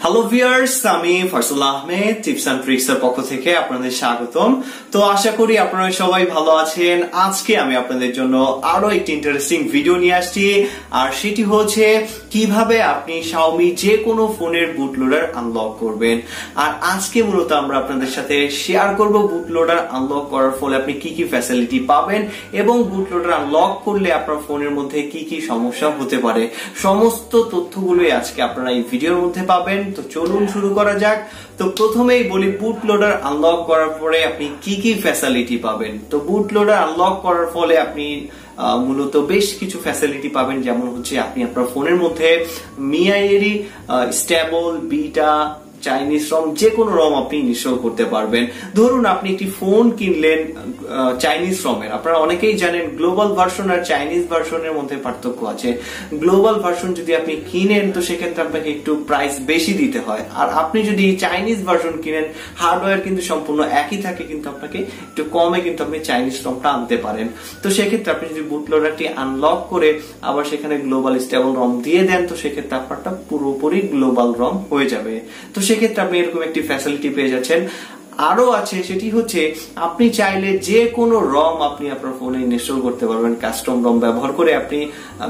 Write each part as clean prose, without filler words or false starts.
Hello viewers, আমি Faisal Ahmed tips and tricks এর পক্ষ থেকে আপনাদের স্বাগতম। তো আশা করি আপনারা সবাই ভালো আছেন। আজকে আমি আপনাদের জন্য আরো একটি ইন্টারেস্টিং ভিডিও নিয়ে আসছি, আর সেটি হচ্ছে কিভাবে আপনি Xiaomi যে কোনো ফোনের বুটলোডার আনলক করবেন। আর আজকে মূলত আমরা আপনাদের সাথে শেয়ার করব বুটলোডার আনলক করার ফলে আপনি কি কি ফ্যাসিলিটি পাবেন এবং বুটলোডার আনলক করলে আপনার ফোনের মধ্যে কি কি সমস্যা হতে পারে। সমস্ত তথ্যগুলোই আজকে আপনারা এই ভিডিওর মধ্যে পাবেন। তো চলুন শুরু করা যাক। তো প্রথমেই বলি বুটলোডার আনলক করার পরে আপনি কি কি ফ্যাসিলিটি পাবেন। তো বুটলোডার আনলক করার ফলে আপনি মূলত বেশ কিছু ফ্যাসিলিটি পাবেন, যেমন হচ্ছে আপনি আপনার ফোনের মধ্যে মিআইয়েরই স্টেবল, বিটা, চাইনিজ রম যে কোনো রম আপনি ইনস্টল করতে পারবেন। ধরুন আপনি একটি ফোন কিনলেন চাইনিজ রমের। আপনারা অনেকেই জানেন গ্লোবাল ভার্সন আর চাইনিজ ভার্সনের মধ্যে পার্থক্য আছে। গ্লোবাল ভার্সন যদি আপনি কিনেন তো সেক্ষেত্রে আপনাকে একটু প্রাইস বেশি দিতে হয়, আর আপনি যদি চাইনিজ ভার্সন কিনেন হার্ডওয়্যার কিন্তু সম্পূর্ণ একই থাকে, কিন্তু আপনাকে একটু কমে কিন্তু আপনি চাইনিজ রমটা আনতে পারেন। তো সেক্ষেত্রে আপনি যদি বুটলোডারটি আনলক করে আবার সেখানে গ্লোবাল স্টেবল রম দিয়ে দেন তো সেক্ষেত্রে আপনারটা পুরোপুরি গ্লোবাল রম হয়ে যাবে। তো সেক্ষেত্রে আপনি এরকম একটি ফ্যাসিলিটি পেয়ে যাচ্ছেন। আরো আছে, সেটি হচ্ছে আপনি চাইলে যে কোনো রম আপনি আপনার ফোনে ইনস্টল করতে পারবেন। কাস্টম রম ব্যবহার করে আপনি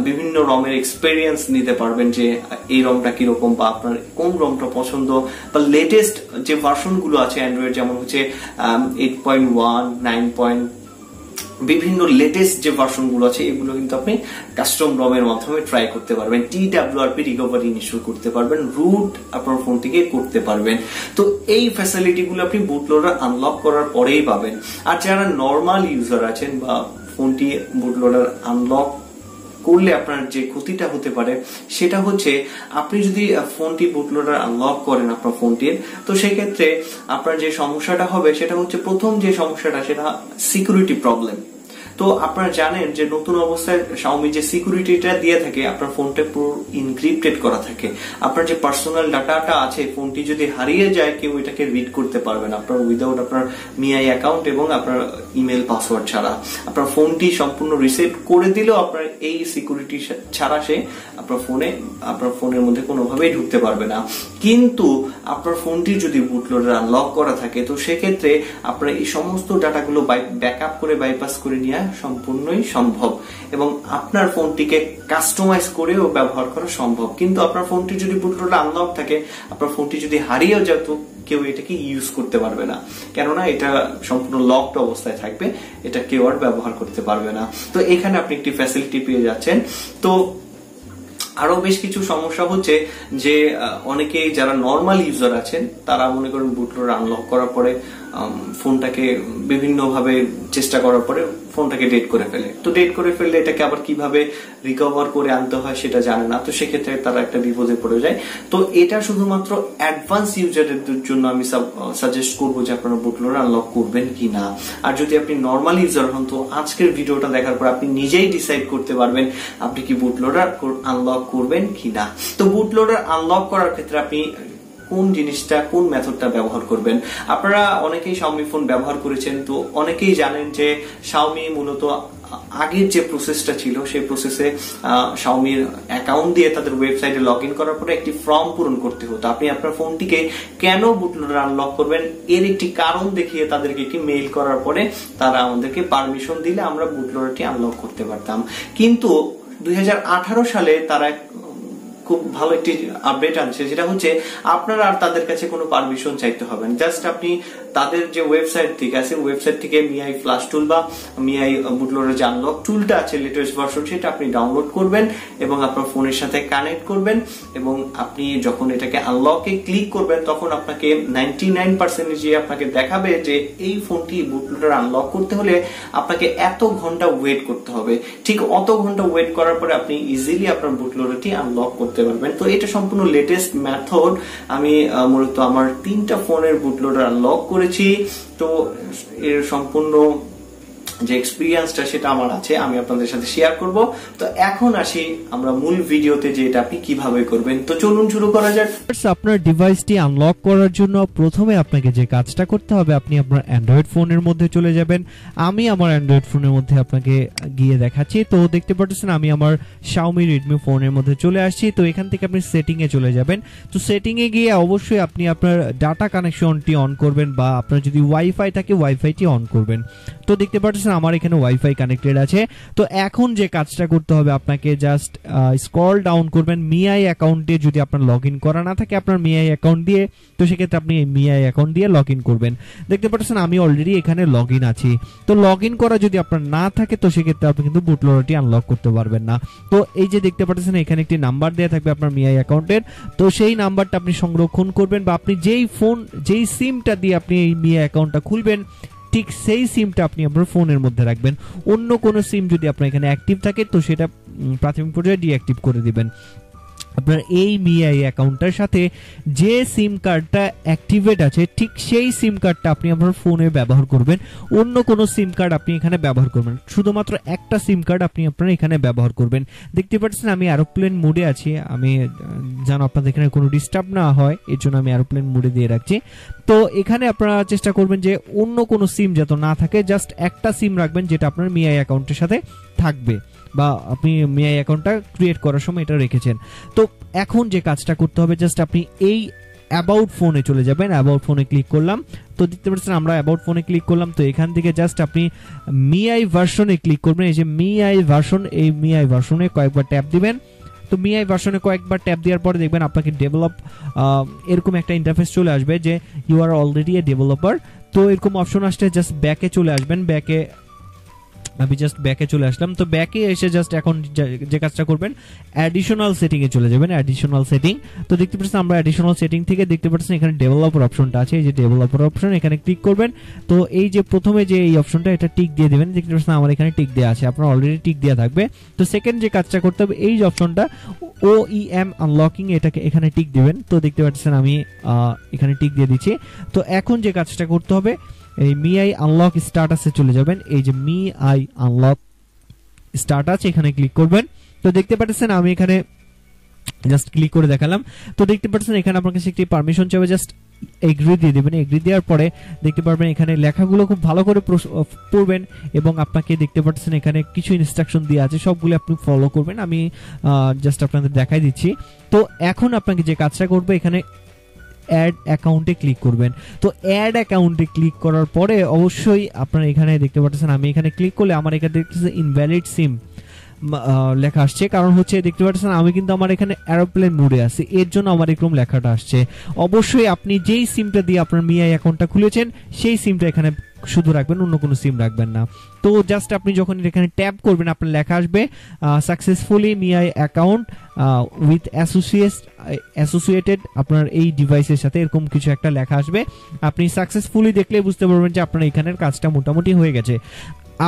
বিভিন্ন রমের এক্সপেরিয়েন্স নিতে পারবেন, যে এই রমটা কিরকম বা আপনার কোন রমটা পছন্দ, বা লেটেস্ট যে ভার্সন গুলো আছে অ্যান্ড্রয়েড, যেমন হচ্ছে 8.1, 9. বিভিন্ন লেটেস্ট যে ভার্সন গুলো আছে এগুলো কিন্তু আপনি কাস্টম রমের মাধ্যমে ট্রাই করতে পারবেন। TWRP রিকভারি ইনস্টল করতে পারবেন, রুট আপনার ফোন থেকে করতে পারবেন। তো এই ফ্যাসিলিটি গুলো আপনি বুটলোডার আনলক করার পরেই পাবেন। আর যারা নর্মাল ইউজার আছেন বা ফোনটি বুটলোডার আনলক করলে আপনার যে ক্ষতিটা হতে পারে সেটা হচ্ছে, আপনি যদি ফোনটি বুটলোডার আনলক করেন আপনার ফোনটির, তো সেক্ষেত্রে আপনার যে সমস্যাটা হবে সেটা হচ্ছে, প্রথম যে সমস্যাটা সেটা সিকিউরিটি প্রবলেম। তো আপনারা জানেন যে নতুন অবস্থায় Xiaomi যে সিকিউরিটিটা দিয়ে থাকে, আপনার ফোনটা পুরো ইনক্রিপ্টেড করা থাকে। আপনার যে পার্সোনাল ডাটাটা আছে, ফোনটি যদি হারিয়ে যায় কেউ এটাকে রিড করতে পারবে না আপনার উইদাউট আপনার মিআই অ্যাকাউন্ট এবং আপনার ইমেল পাসওয়ার্ড ছাড়া। আপনার ফোনটি সম্পূর্ণ রিসেট করে দিলেও আপনার এই সিকিউরিটি ছাড়া সে আপনার ফোনের মধ্যে কোনোভাবেই ঢুকতে পারবে না। কিন্তু আপনার ফোনটি যদি বুটলোডার আনলক করা থাকে তো সেক্ষেত্রে আপনার এই সমস্ত ডাটাগুলো ব্যাকআপ করে বাইপাস করে নেওয়া সম্পূর্ণই সম্ভব, এবং আপনার ফোনটিকে কাস্টমাইজ করেও ব্যবহার করা সম্ভব। কিন্তু আপনার ফোনটি যদি বুটলোডার আনলক থাকে, আপনার ফোনটি যদি হারিয়েও যেত, কেউ এটাকে ইউজ করতে পারবে না, কেননা এটা সম্পূর্ণ লকড অবস্থায় থাকবে, এটা কেউ আর ব্যবহার করতে পারবে না। তো এখানে আপনি একটি ফ্যাসিলিটি পেয়ে যাচ্ছেন। তো আরো বেশ কিছু সমস্যা হচ্ছে যে অনেকেই যারা নর্মাল ইউজার আছেন তারা মনে করেন বুটলোডার আনলক করার পরে ফোনটাকে বিভিন্ন ভাবে চেষ্টা করার পরে ফোনটাকে ডেট করে ফেলে। তো ডেট করে ফেললে এটাকে আবার কিভাবে রিকভার করে আনতে হয় সেটা জানে না, তো সেক্ষেত্রে তারা একটা বিপদে পড়ে যায়। তো এটা শুধুমাত্র অ্যাডভান্স ইউজারদের জন্য আমি সাজেস্ট করবো যে আপনারা বুটলোডার আনলক করবেন কিনা। আর যদি আপনি নর্মাল ইউজার হন তো আজকের ভিডিওটা দেখার পর আপনি নিজেই ডিসাইড করতে পারবেন আপনি কি বুটলোডার আনলক করবেন কিনা। তো বুটলোডার আনলক করার ক্ষেত্রে আপনি কোন জিনিসটা, কোন মেথডটা ব্যবহার করবেন। আপনারা অনেকেই Xiaomi ফোন ব্যবহার করেছেন, তো অনেকেই জানেন যে Xiaomi মূলত আগের যে প্রসেসটা ছিল সেই প্রসেসে Xiaomiর অ্যাকাউন্ট দিয়ে তাদের ওয়েবসাইটে লগ ইন করার পরে একটি ফর্ম পূরণ করতে হতো। আপনি আপনার ফোনটিকে কেন বুটলোডার আনলক করবেন এর একটি কারণ দেখিয়ে তাদেরকে একটি মেইল করার পরে তারা আমাদেরকে পারমিশন দিলে আমরা বুটলোডারটি আনলক করতে পারতাম। কিন্তু 2018 সালে তারা খুব ভালো একটি আপডেট আনছে, যেটা হচ্ছে আপনারা আর তাদের কাছে কোনো পারমিশন চাইতে হবে না। জাস্ট আপনি তাদের যে ওয়েবসাইট থেকে আছে, ওয়েবসাইট থেকে মিআই ফ্ল্যাশ টুল বা মিআই বুটলোডার যে আনলক টুলটা আছে লেটেস্ট ভার্সন, সেটা আপনি ডাউনলোড করবেন এবং আপনার ফোনের সাথে কানেক্ট করবেন, এবং আপনি যখন এটাকে আনলকে ক্লিক করবেন তখন আপনাকে 99% আপনাকে দেখাবে যে এই ফোনটি বুটলোডার আনলক করতে হলে আপনাকে এত ঘন্টা ওয়েট করতে হবে। ঠিক অত ঘন্টা ওয়েট করার পরে আপনি ইজিলি আপনার বুটলোডারটি আনলক করতে পারবেন। তো এটা সম্পূর্ণ লেটেস্ট মেথড। আমি মূলত আমার 3টা ফোনের বুটলোডার আনলক করেছি। তো এর সম্পূর্ণ যে এক্সপিরিয়েন্সটা সেটা আমার আছে, আমি আপনাদের সাথে শেয়ার করব। তো এখন আসি আমরা মূল ভিডিওতে, যে এটা আপনি কিভাবে করবেন। তো চলুন শুরু করা যাক। আপনার ডিভাইসটি আনলক করার জন্য প্রথমে আপনাকে যে কাজটা করতে হবে, আপনি আপনার অ্যান্ড্রয়েড ফোনের মধ্যে চলে যাবেন। আমি আমার অ্যান্ড্রয়েড ফোনের মধ্যে আপনাকে গিয়ে দেখাচ্ছি। তো দেখতে পাচ্ছেন আমি আমার Xiaomi Redmi ফোনের মধ্যে চলে আসছি। তো এখান থেকে আপনি সেটিং এ চলে যাবেন। তো সেটিং এ গিয়ে অবশ্যই আপনি আপনার ডাটা কানেকশনটি অন করবেন, বা আপনার যদি ওয়াইফাই থাকে ওয়াইফাইটি অন করবেন। তো দেখতে পাচ্ছেন আমার এখানে ওয়াইফাই কানেক্টেড আছে। তো এখন যে কাজটা করতে হবে, আপনাকে জাস্ট স্ক্রল ডাউন করবেন। মিআই অ্যাকাউন্টে যদি আপনার লগইন করা না থাকে আপনার মিআই অ্যাকাউন্ট দিয়ে, তো সেক্ষেত্রে আপনি মিআই অ্যাকাউন্ট দিয়ে লগইন করবেন। দেখতে পাচ্ছেন আমি অলরেডি এখানে লগইন আছি। তো লগইন করা যদি আপনার না থাকে তো সেক্ষেত্রে আপনি কিন্তু বুটলোডারটি আনলক করতে পারবেন না। তো এই যে দেখতে পাচ্ছেন এখানে একটি নাম্বার দেওয়া থাকবে আপনার মিআই অ্যাকাউন্টের। তো সেই নাম্বারটা আপনি সংরক্ষণ করবেন, বা আপনি যেই সিমটা দিয়ে আপনি এই মিআই অ্যাকাউন্টটা খুলবেন ঠিক সেই সিমটা আপনি আপনার ফোনের মধ্যে রাখবেন। অন্য কোনো সিম যদি আপনার এখানে অ্যাক্টিভ থাকে তো সেটা প্রাথমিক পর্যায়ে ডিঅ্যাক্টিভ করে দিবেন। আপনার এই মিআই অ্যাকাউন্টের সাথে যে সিম কার্ডটা অ্যাক্টিভেট আছে ঠিক সেই সিম কার্ডটা আপনি আপনার ফোনে ব্যবহার করবেন। অন্য কোনো সিম কার্ড আপনি এখানে ব্যবহার করবেন, শুধুমাত্র একটা সিম কার্ড আপনি আপনার এখানে ব্যবহার করবেন। দেখতে পাচ্ছেন আমি এরোপ্লেন মোডে আছি, আমি যেন আপনাদের এখানে কোনো ডিস্টার্ব না হয় এর জন্য আমি এরোপ্লেন মোডে দিয়ে রাখছি। তো এখানে আপনারা চেষ্টা করবেন যে অন্য কোনো সিম যাতে না থাকে, জাস্ট একটা সিম রাখবেন যেটা আপনার মিআই অ্যাকাউন্টের সাথে থাকবে, বা আপনি মিআই অ্যাকাউন্টটা ক্রিয়েট করার সময় এটা রেখেছেন। তো এখন যে কাজটা করতে হবে, জাস্ট আপনি এই অ্যাবাউট ফোনে চলে যাবেন। অ্যাবাউট ফোনে ক্লিক করলাম। তো দেখতে পাচ্ছেন আমরা অ্যাবাউট ফোনে ক্লিক করলাম। তো এখান থেকে জাস্ট আপনি মিআই ভার্সনে ক্লিক করবেন। এই যে মিআই ভার্সন, এই মিআই ভার্সনে কয়েকবার ট্যাপ দিবেন। তো মিআই ভার্সনে কয়েকবার ট্যাপ দেওয়ার পরে দেখবেন আপনাকে ডেভেলপ এরকম একটা ইন্টারফেস চলে আসবে যে you are already a developer. তো এরকম অপশন আসলে জাস্ট ব্যাকে চলে আসবেন। আমি জাস্ট ব্যাকে চলে আসলাম। তো ব্যাকে এসে জাস্ট এখন যে কাজটা করবেন, অ্যাডিশনাল সেটিং এ চলে যাবেন। অ্যাডিশনাল সেটিং, তো দেখতে পাচ্ছেন আমরা অ্যাডিশনাল সেটিং থেকে দেখতে পাচ্ছেন এখানে ডেভেলপার অপশনটা আছে। এই যে ডেভেলপার অপশন, এখানে ক্লিক করবেন। তো এই যে প্রথমে যে এই অপশনটা এটা টিক দিয়ে দিবেন। দেখতে পাচ্ছেন আমার এখানে টিক দেওয়া আছে, আপনার অলরেডি টিক দেওয়া থাকবে। তো সেকেন্ড যে কাজটা করতে হবে, এই যে অপশনটা OEM আনলকিং, এটাকে এখানে টিক দিবেন। তো দেখতে পাচ্ছেন আমি এখানে টিক দিয়ে দিচ্ছি। তো এখন যে কাজটা করতে হবে, এই মিআই আনলক স্ট্যাটাসে চলে যাবেন। এই যে মিআই আনলক স্ট্যাটাস, এখানে ক্লিক করবেন। তো দেখতে পাচ্ছেন আমি এখানে জাস্ট ক্লিক করে দেখালাম। তো দেখতে পাচ্ছেন এখানে আপনার কাছে একটি পারমিশন চাইবে, জাস্ট এগ্রি দিয়ে দিবেন। এগ্রি দেওয়ার পরে দেখতে পারবেন এখানে লেখাগুলো খুব ভালো করে পড়বেন, এবং আপনাকে দেখতে পাচ্ছেন এখানে কিছু ইনস্ট্রাকশন দেওয়া আছে, সবগুলো আপনি ফলো করবেন। আমি জাস্ট আপনাদের দেখাই দিচ্ছি। তো এখন আপনাকে যে কাজটা করবে, এখানে অ্যাড অ্যাকাউন্টে ক্লিক করবেন। তো অ্যাড অ্যাকাউন্টে ক্লিক করার পরে অবশ্যই আপনারা এখানে দেখতে পাচ্ছেন আমি এখানে ক্লিক করলে আমার এখানে দেখতেছেন ইনভ্যালিড সিম লেখা আসছে। কারণ হচ্ছে দেখতে পাচ্ছেন আমি কিন্তু আমার এখানে এরোপ্লেন মোডে আছি, এর জন্য আমার এরকম লেখাটা আসছে। অবশ্যই আপনি যেই সিমটা দিয়ে আপনার মিআই অ্যাকাউন্টটা খুলেছেন সেই সিমটা এখানে শুধু রাখবেন, অন্য কোনো সিম রাখবেন না। তো জাস্ট আপনি যখন এখানে ট্যাপ করবেন আপনার লেখা আসবে সাকসেসফুলি মিআই অ্যাকাউন্ট উইথ অ্যাসোসিয়েটেড আপনার এই ডিভাইসের সাথে, এরকম কিছু একটা লেখা আসবে। আপনি সাকসেসফুলি দেখলে বুঝতে পারবেন যে আপনার এখানের কাজটা মোটামুটি হয়ে গেছে।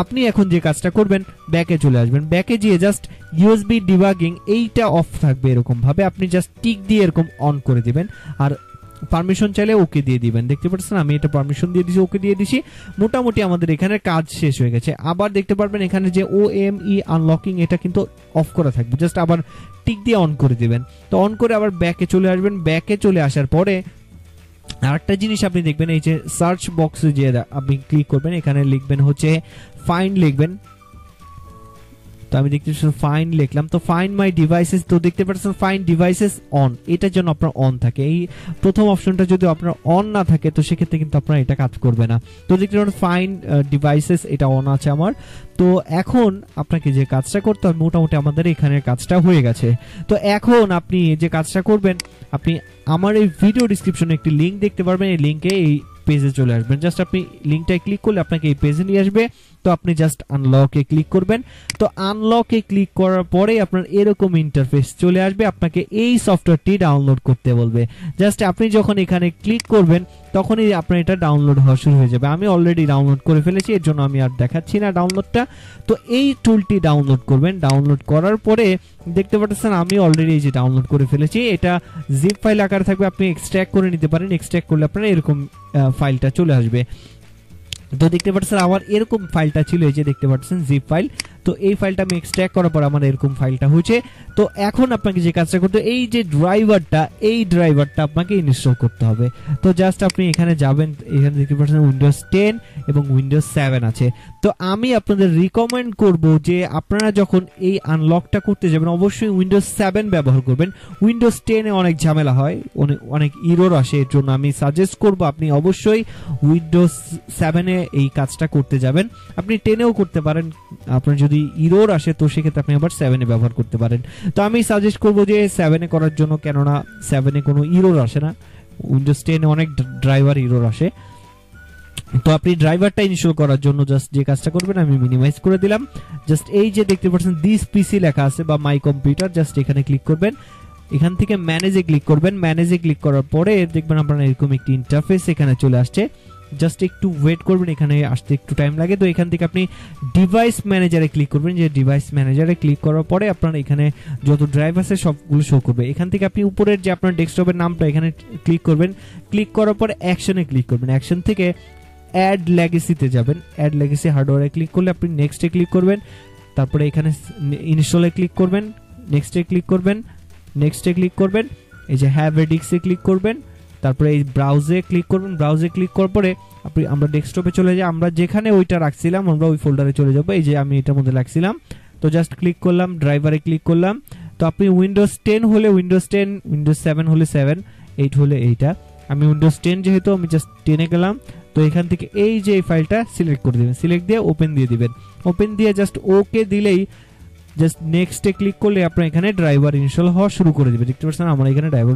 আপনি এখন যে কাজটা করবেন, ব্যাকে চলে আসবেন। ব্যাকে গিয়ে জাস্ট ইউএসবি ডিবাগিং এইটা অফ থাকবে, এরকম ভাবে আপনি জাস্ট টিক দিয়ে এরকম অন করে দিবেন, আর পারমিশন চাইলে ওকে দিয়ে দিবেন। দেখতে পাচ্ছেন আমি এটা পারমিশন দিয়ে দিছি, ওকে দিয়ে দিছি। মোটামুটি আমাদের এখানে কাজ শেষ হয়ে গেছে। আবার দেখতে পারবেন এখানে যে OME আনলকিং এটা কিন্তু অফ করা থাকবে, জাস্ট আবার টিক দিয়ে অন করে দিবেন। তো অন করে আবার ব্যাকে চলে আসবেন। ব্যাকে চলে আসার পরে আরেকটা জিনিস আপনি দেখবেন, এই যে সার্চ বক্সে যে আপনি ক্লিক করবেন, এখানে লিখবেন হচ্ছে ফাইন্ড লিখবেন। তো আমি দেখতে পাচ্ছি ফাইন্ড লিখলাম। তো ফাইন্ড মাই ডিভাইসেস, তো দেখতে পাচ্ছেন ফাইন্ড ডিভাইসেস অন, এটার জন্য আপনার অন থাকে। এই প্রথম অপশনটা যদি আপনার অন না থাকে তো সেক্ষেত্রে কিন্তু আপনার এটা কাজ করবে না। তো দেখতে পাচ্ছেন ফাইন্ড ডিভাইসেস এটা অন আছে আমার। তো এখন আপনাকে যে কাজটা করতে হবে, মোটামুটি আমাদের এখানের কাজটা হয়ে গেছে। তো এখন আপনি যে কাজটা করবেন, আপনি আমার এই ভিডিও ডিসক্রিপশনে একটি লিংক দেখতে পারবেন, এই লিংকে এই পেজে চলে আসবেন। জাস্ট আপনি লিংকটায় ক্লিক করলে আপনাকে এই পেজে নিয়ে আসবে। তো আপনি জাস্ট আনলকে ক্লিক করবেন। তো আনলকে ক্লিক করার পরে আপনার এরকম ইন্টারফেস চলে আসবে, আপনাকে এই সফটওয়্যারটি ডাউনলোড করতে বলবে। জাস্ট আপনি যখন এখানে ক্লিক করবেন তখনই আপনার এটা ডাউনলোড হওয়া শুরু হয়ে যাবে। আমি অলরেডি ডাউনলোড করে ফেলেছি, এর জন্য আমি আর দেখাচ্ছি না ডাউনলোডটা। তো এই টুলটি ডাউনলোড করবেন। ডাউনলোড করার পরে দেখতে পাচ্ছেন আমি অলরেডি এই যে ডাউনলোড করে ফেলেছি। এটা জিপ ফাইল আকারে থাকবে, আপনি এক্সট্র্যাক্ট করে নিতে পারেন। এক্সট্র্যাক্ট করলে আপনার এরকম ফাইলটা চলে আসবে। তো দেখতে পাচ্ছেন আমার এরকম ফাইলটা ছিল, এই যে দেখতে পাচ্ছেন জিপ ফাইল। তো এই ফাইলটা আমি এক্সট্রাক্ট করার পর আমার এরকম ফাইলটা হয়েছে। তো এখন আপনাকে যে কাজটা করতে, এই যে ড্রাইভারটা আপনাকে ইনস্টল করতে হবে। তো জাস্ট আপনি এখানে যাবেন, এখানে দেখতে পাচ্ছেন উইন্ডোজ 10 এবং উইন্ডোজ 7 আছে। তো আমি আপনাদের রিকমেন্ড করব যে আপনারা যখন এই আনলকটা করতে যাবেন অবশ্যই উইন্ডোজ 7 ব্যবহার করবেন। উইন্ডোজ 10 এ অনেক ঝামেলা হয়, অনেক ইরর আসে, এর জন্য আমি সাজেস্ট করব আপনি অবশ্যই উইন্ডোজ 7 এ এই কাজটা করতে যাবেন। আপনি 10 এও করতে পারেন, আপনার যদি ইরর আসে তো সেক্ষেত্রে আপনি আবার 7 এ ব্যবহার করতে পারেন। তো আমি সাজেস্ট করব যে 7 এ করার জন্য, কেননা 7 এ কোনো ইরর আসে না, উইন্ডোজ 10 এ অনেক ড্রাইভার ইরর আসে। তো আপনি ড্রাইভারটা ইনস্টল করার জন্য জাস্ট যে কাজটা করবেন, আমি মিনিমাইজ করে দিলাম। জাস্ট এই যে দেখতে পাচ্ছেন দিস পিসি লেখা আছে বা মাই কম্পিউটার, জাস্ট এখানে ক্লিক করবেন। এখান থেকে ম্যানেজে ক্লিক করবেন। ম্যানেজে ক্লিক করার পরে দেখবেন আপনার এরকম একটি ইন্টারফেস এখানে চলে আসছে। জাস্ট একটু ওয়েট করবেন, এখানে আসতে একটু টাইম লাগে। তো এখান থেকে আপনি ডিভাইস ম্যানেজারে ক্লিক করবেন। যে ডিভাইস ম্যানেজারে ক্লিক করার পরে আপনার এখানে যত ড্রাইভ আছে সবগুলো শো করবে। এখান থেকে আপনি উপরের যে আপনার ডেস্কটপের নামটা এখানে ক্লিক করবেন। ক্লিক করার পরে অ্যাকশনে ক্লিক করবেন। অ্যাকশন থেকে অ্যাড লেগেসিতে যাবেন। অ্যাড লেগেসি হার্ডওয়্যারে ক্লিক করলে আপনি নেক্সটে ক্লিক করবেন। তারপরে এখানে ইনস্টলে ক্লিক করবেন, নেক্সটে ক্লিক করবেন, নেক্সটে ক্লিক করবেন, এই যে হ্যাভ এডিক্সে ক্লিক করবেন। তারপরে এই ব্রাউজে ক্লিক করবেন। ব্রাউজে ক্লিক করার পরে আমরা ডেস্কটপে চলে যাই, আমরা যেখানে ওইটা রাখছিলাম আমরা ওই ফোল্ডারে চলে যাব। এই যে আমি এটার মধ্যে রাখছিলাম, তো জাস্ট ক্লিক করলাম, ড্রাইভারে ক্লিক করলাম। তো আপনি উইন্ডোজ 10 হলে উইন্ডোজ 10, উইন্ডোজ 7 হলে 7, 8 হলে এইটা। আমি উইন্ডোজ 10 যেহেতু আমি জাস্ট 10 এ গেলাম। তো এখান থেকে এই যে এই ফাইলটা সিলেক্ট করে দিবেন, সিলেক্ট দিয়ে ওপেন দিয়ে দিবেন। ওপেন দিয়ে জাস্ট ওকে দিলেই জাস্ট নেক্সটে ক্লিক করলে আপনার এখানে ড্রাইভার ইনস্টল হওয়া শুরু করে দিবে। দেখতে পাচ্ছেন আমার এখানে ড্রাইভার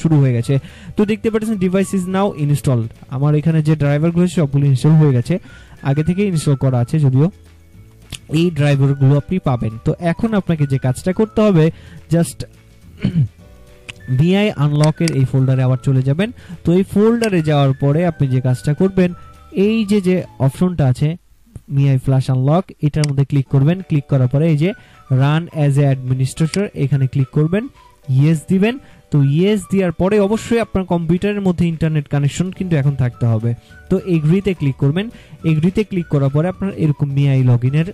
শুরু হয়ে গেছে। তো দেখতে পাচ্ছেন ডিভাইস ইজ নাও ইনস্টলড, আমার এখানে যে ড্রাইভারগুলো সবগুলো ইনস্টল হয়ে গেছে, আগে থেকে ইনস্টল করা আছে যদিও। এই ড্রাইভারগুলো আপনি পাবেন। তো এখন আপনাকে যে কাজটা করতে হবে, জাস্ট ভিআই আনলকের এই ফোল্ডারে আবার চলে যাবেন। তো এই ফোল্ডারে যাওয়ার পরে আপনি যে কাজটা করবেন, এই যে অপশনটা আছে মিআই ফ্ল্যাশ আনলক, এটার মধ্যে ক্লিক করবেন। ক্লিক করার পরে এই যে রান অ্যাজ এ অ্যাডমিনিস্ট্রেটর এখানে ক্লিক করবেন, ইয়েস দিবেন। তো ইয়েস দেওয়ার পরে অবশ্যই আপনার কম্পিউটারের মধ্যে ইন্টারনেট কানেকশন কিন্তু এখন থাকতে হবে। তো এগ্রিতে ক্লিক করবেন। এগ্রিতে ক্লিক করার পরে আপনার এরকম মিআই লগইনের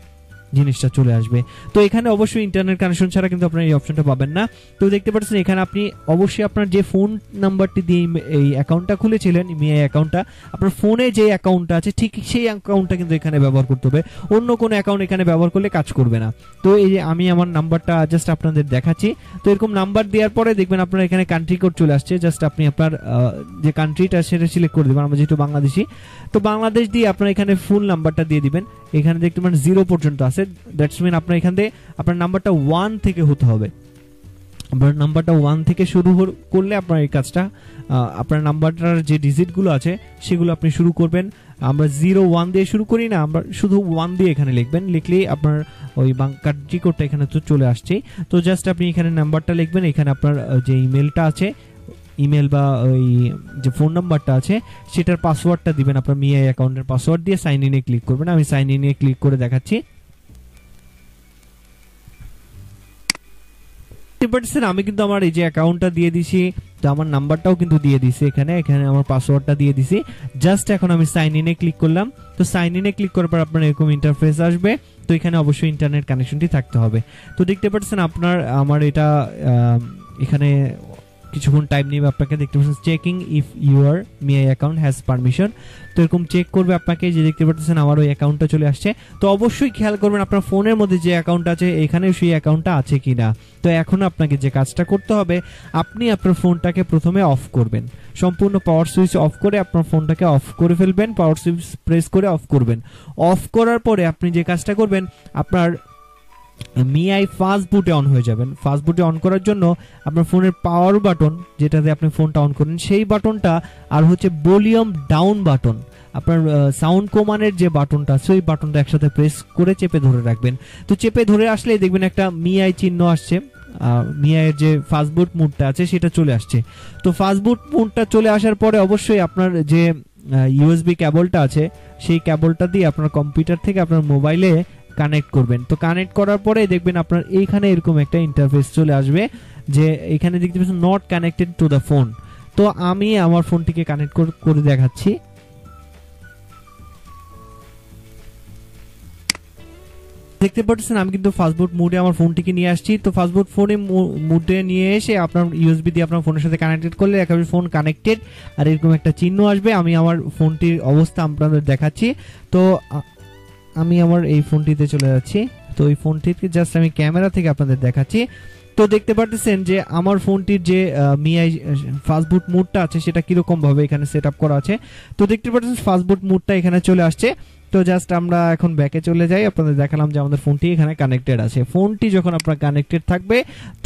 জিনিসটা চলে আসবে। তো এখানে অবশ্যই ইন্টারনেট কানেকশন ছাড়া কিন্তু আপনারা এই অপশনটা পাবেন না। তো দেখতে পাচ্ছেন এখানে আপনি অবশ্যই আপনার যে ফোন নাম্বারটি দিয়ে এই অ্যাকাউন্টটা খুলেছিলেন, মিআই অ্যাকাউন্টটা, আপনার ফোনে যে অ্যাকাউন্টটা আছে ঠিক সেই অ্যাকাউন্টটা কিন্তু এখানে ব্যবহার করতে হবে। অন্য কোনো অ্যাকাউন্ট এখানে ব্যবহার করলে কাজ করবে না। তো এই যে আমি আমার নাম্বারটা জাস্ট আপনাদের দেখাচ্ছি। তো এরকম নাম্বার দেওয়ার পরে দেখবেন আপনার এখানে কান্ট্রি কোড চলে আসছে। জাস্ট আপনি আপনার যে কান্ট্রিটা সেটা সিলেক্ট করে দেবেন। আমরা যেহেতু বাংলাদেশি, তো বাংলাদেশ দিয়ে আপনার এখানে ফুল নাম্বারটা দিয়ে দিবেন। এখানে দেখতে পারেন 0 পর্যন্ত আছে, দ্যাটস মিন আপনার এখান থেকে আপনার নাম্বারটা 1 থেকে হতে হবে। আপনার নাম্বারটা 1 থেকে শুরু করলে আপনার এই কাজটা, আপনার নাম্বারটার যে ডিজিটগুলো আছে সেগুলো আপনি শুরু করবেন। আমরা 0, 1 দিয়ে শুরু করি না, আমরা শুধু 1 দিয়ে এখানে লিখবেন। লিখলেই আপনার ওই কান্ট্রি কোডটা এখানে তো চলে আসছে। তো জাস্ট আপনি এখানে নাম্বারটা লিখবেন। এখানে আপনার যে ইমেলটা আছে, ইমেল বা ওই যে ফোন নাম্বারটা আছে সেটার পাসওয়ার্ডটা দিবেন। আপনার মিআই অ্যাকাউন্টের পাসওয়ার্ড দিয়ে সাইন ইনে ক্লিক করবেন। আমি সাইন ইনে ক্লিক করে দেখাচ্ছি। আমি কিন্তু আমার এই যে অ্যাকাউন্টটা দিয়ে দিছি, তো আমার নাম্বারটাও কিন্তু দিয়ে দিছি, এখানে আমার পাসওয়ার্ডটা দিয়ে দিছি। জাস্ট এখন আমি সাইন ইনে ক্লিক করলাম। তো সাইন ইনে ক্লিক করার পর আপনার এরকম ইন্টারফেস আসবে। তো এখানে অবশ্যই ইন্টারনেট কানেকশনটি থাকতে হবে। তো দেখতে পাচ্ছেন আমার এটা এখানে কিছুক্ষণ টাইম নেবে আপনাকে। দেখতে পাচ্ছেন checking if your Mi account has permission. তো এরকম চেক করবে আপনাকে, যে দেখতে পাচ্ছেন আমার ওই অ্যাকাউন্টটা চলে আসছে। তো অবশ্যই খেয়াল করবেন আপনার ফোনের মধ্যে যে অ্যাকাউন্ট আছে এখানে সেই অ্যাকাউন্টটা আছে কিনা। তো এখন আপনাকে যে কাজটা করতে হবে, আপনি আপনার ফোনটাকে প্রথমে অফ করবেন, সম্পূর্ণ পাওয়ার সুইচ অফ করে আপনার ফোনটাকে অফ করে ফেলবেন। পাওয়ার সুইচ প্রেস করে অফ করবেন। অফ করার পরে আপনি যে কাজটা করবেন, আপনার মিআই ফাস্ট বুটে অন হয়ে যাবেন। ফাস্ট বুটে অন করার জন্য আপনার ফোনের পাওয়ার বাটন, যেটাতে আপনি ফোনটা অন করেন সেই বাটনটা, আর হচ্ছে ভলিউম ডাউন বাটন, আপনার সাউন্ড কমানের যে বাটনটা আছে ওই বাটনটা একসাথে প্রেস করে চেপে ধরে রাখবেন। তো চেপে ধরে আসলেই দেখবেন একটা মিআই চিহ্ন আসছে, মিআইয়ের যে ফাস্ট বুট মুডটা আছে সেটা চলে আসছে। তো ফাস্ট বুট মুডটা চলে আসার পরে অবশ্যই আপনার যে ইউএসবি কেবলটা আছে সেই কেবলটা দিয়ে আপনার কম্পিউটার থেকে আপনার মোবাইলে কানেক্ট করবেন। তো কানেক্ট করার পরে দেখবেন আপনার এইখানে এরকম একটা ইন্টারফেস চলে আসবে, যে এখানে দেখতে পাচ্ছেন not connected to the phone. তো আমি আমার ফোনটিকে কানেক্ট করে দেখাচ্ছি। দেখতে পাচ্ছেন আমি কিন্তু ফাস্টবুট মোডে আমার ফোনটিকে নিয়ে আসছি। তো ফাস্টবুট ফোনে মোডে নিয়ে এসে আপনার ইউএসবি দিয়ে আপনার ফোনের সাথে কানেক্টেড করলে একেবারে ফোন কানেক্টেড আর এরকম একটা চিহ্ন আসবে। আমি আমার ফোনটির অবস্থা আপনাদের দেখাচ্ছি। তো আমি আমার এই ফোনটিতে চলে যাচ্ছি। তো এই ফোনটিকে জাস্ট আমি ক্যামেরা থেকে আপনাদের দেখাচ্ছি। তো দেখতে পাচ্ছেন যে আমার ফোনটির যে মিআই ফাস্টবুট মোডটা আছে সেটা কিরকম ভাবে এখানে সেট আপ করা আছে। তো দেখতে পাচ্ছেন ফাস্টবুট মোডটা এখানে চলে আসছে। তো জাস্ট আমরা এখন ব্যাকে চলে যাই। আপনাদের দেখালাম যে আমাদের ফোনটি এখানে কানেক্টেড আছে। ফোনটি যখন আপনার কানেক্টেড থাকবে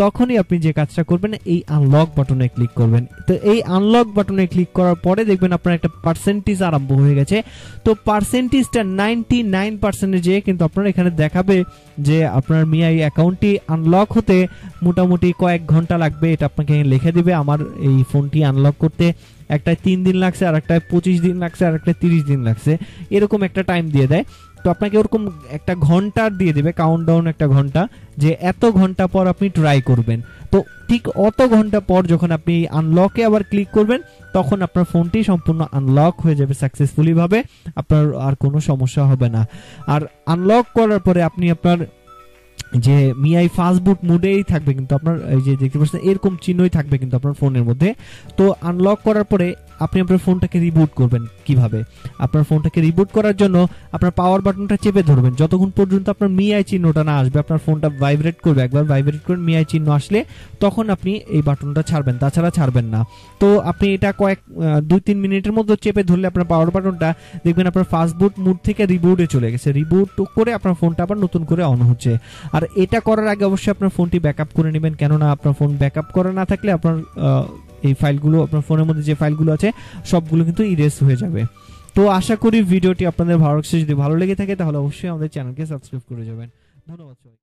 তখনই আপনি যে কাজটা করবেন এই আনলক বাটনে ক্লিক করবেন। তো এই আনলক বাটনে ক্লিক করার পরে দেখবেন আপনার একটা পার্সেন্টেজ আরম্ভ হয়ে গেছে। তো পার্সেন্টেজটা 99% কিন্তু আপনার এখানে দেখাবে যে আপনার মিআই অ্যাকাউন্টটি আনলক হতে মোটামুটি কয়েক ঘন্টা লাগবে, এটা আপনাকে লিখে দিবে। আমার এই ফোনটি আনলক করতে একটায় 3 দিন লাগছে, আর একটায় 25 দিন লাগছে, আর একটায় 30 দিন লাগছে, এরকম একটা টাইম দিয়ে দেয়। তো আপনাকে ওরকম একটা ঘন্টা দিয়ে দেবে, কাউন্টডাউন একটা ঘন্টা, যে এত ঘন্টা পর আপনি ট্রাই করবেন। তো ঠিক অত ঘন্টা পর যখন আপনি আনলকে আবার ক্লিক করবেন তখন আপনার ফোনটি সম্পূর্ণ আনলক হয়ে যাবে সাকসেসফুলি ভাবে, আপনার আর কোনো সমস্যা হবে না। আর আনলক করার পরে আপনি আপনার যে মিআই ফাস্টবুট মোডেই থাকবে, কিন্তু আপনার এই যে দেখতে পাচ্ছেন এরকম চিহ্নই থাকবে কিন্তু আপনার ফোনের মধ্যে। তো আনলক করার পরে আপনি আপনার ফোনটাকে রিবুট করবেন কিভাবে? আপনার ফোনটাকে রিবুট করার জন্য আপনার পাওয়ার বাটনটা চেপে ধরবেন যতক্ষণ পর্যন্ত আপনার মিআই চিহ্নটা না আসবে। আপনার ফোনটা ভাইব্রেট করবে, একবার ভাইব্রেট করে মিআই চিহ্ন আসলে তখন আপনি এই বাটনটা ছাড়বেন, তাছাড়া ছাড়বেন না। তো আপনি এটা 2-3 মিনিটের মধ্যে চেপে ধরলে আপনার পাওয়ার বাটনটা দেখবেন আপনার ফাস্টবুট মোড থেকে রিবুটে চলে গেছে। রিবুট করে আপনার ফোনটা আবার নতুন করে অন হচ্ছে। আর এটা করার আগে অবশ্যই আপনার ফোনটি ব্যাকআপ করে নেবেন, কেননা আপনার ফোন ব্যাকআপ করা না থাকলে আপনার এই ফাইলগুলো, আপনার ফোনের মধ্যে যে ফাইলগুলো আছে সবগুলো কিন্তু ইরেজ হয়ে যাবে। তো আশা করি ভিডিওটি আপনাদের ভালো লাগছে। যদি ভালো লেগে থাকে তাহলে অবশ্যই আমাদের চ্যানেলকে সাবস্ক্রাইব করে যাবেন। ধন্যবাদ সবাই।